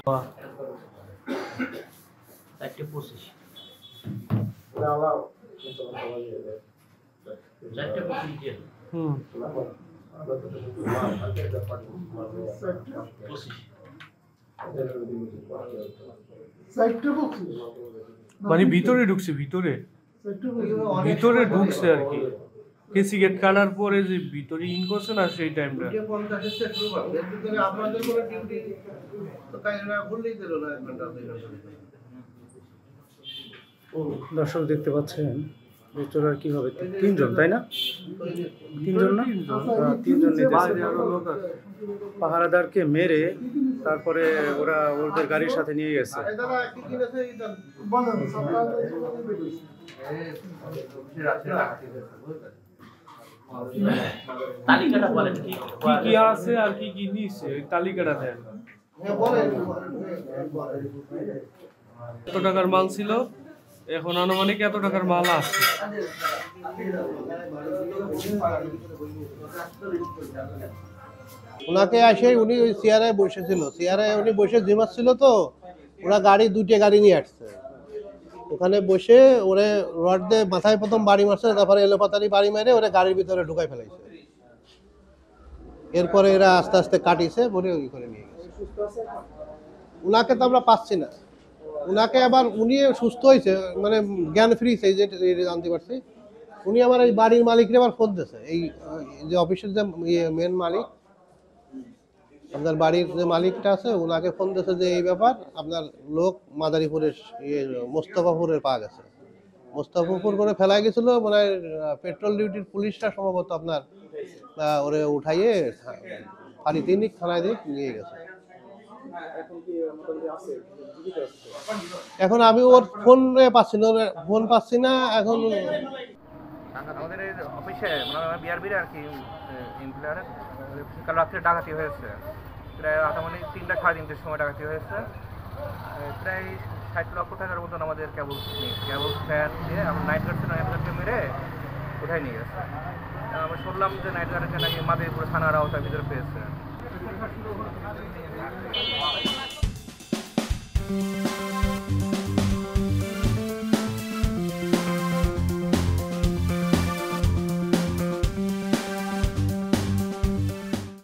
4:25 মানে ভিতরে ঢুকছে, ভিতরে ঢুকছে আর কি। কেসি গেট কাটার পরে যে ভিতরে ইন করছে না সেই টাইমটা। দর্শক দেখতে পাচ্ছেন ভিতরে আর কি হবে, তিনজন তাই না? তিনজন না? তিনজন পাহারাদারকে মেরে তারপরে ওরা ওদের গাড়ির সাথে নিয়ে গেছে। তালিকাটা বলেন কি কি আছে আর কি কি নিছে ওই তালিকাটা দেন। কত টাকার মাল ছিল, এখন আনুমানিক এত টাকার মাল আছে। ওনাকে আসে উনি ওই চেয়ারে বসেছিল, চেয়ারে উনি বসে জিমাচ্ছিল, তো ওরা দুইটা গাড়ি নিয়ে আসছে। ওখানে বসে ওরে রড দিয়ে মাথায় প্রথম বাড়ি মারছে, তারপরে এলোপাতারি বাড়ি মেরে ওরা গাড়ির ভিতরে ঢুকাই ফেলাইছে। এরপরে এরা আস্তে আস্তে কাটিছে, বলে ওই করে নিয়ে গেছে। ওনাকে তো আমরা পাচ্ছি না। ওনাকে আবার উনি সুস্থ হয়েছে, মানে জ্ঞান ফ্রি জানতে পারছি। উনি আমার এই বাড়ির মালিকরে আবার ফোন দিয়েছে, এই যে অফিসের যে মেন মালিক, আপনার বাড়ির যে মালিকটা আছে, ওনাকে ফোন দিয়েছে যে এই ব্যাপার, আপনার লোক মাদারীপুরের মোস্তফাপুরের পাওয়া গেছে। মোস্তফাপুর করে ফেলা গেছিল, মানে পেট্রোল ডিউটির পুলিশরা সম্ভবত আপনার ওরে উঠাইয়ে ফারিতিনিক থানায় দিয়ে নিয়ে গেছে। এখন আমি ওর ফোন পাচ্ছি না এখন। আমাদের এই অফিসে বিআরবির আর কি কাল রাত্রে ডাকাতি হয়েছে, প্রায় আনুমানিক 3টা সাড়ে 3টের সময় ডাকাতি হয়েছে। প্রায় 60 লক্ষ টাকার মতন আমাদের কেবল ফ্যান দিয়ে আমরা নাইট গার্ডকে মেরে কোথায় নিয়ে গেছে। আমরা শুনলাম যে নাইট গার্ডকে নাকি মাদারীপুর থানার আওতার ভিতরে পেয়েছে।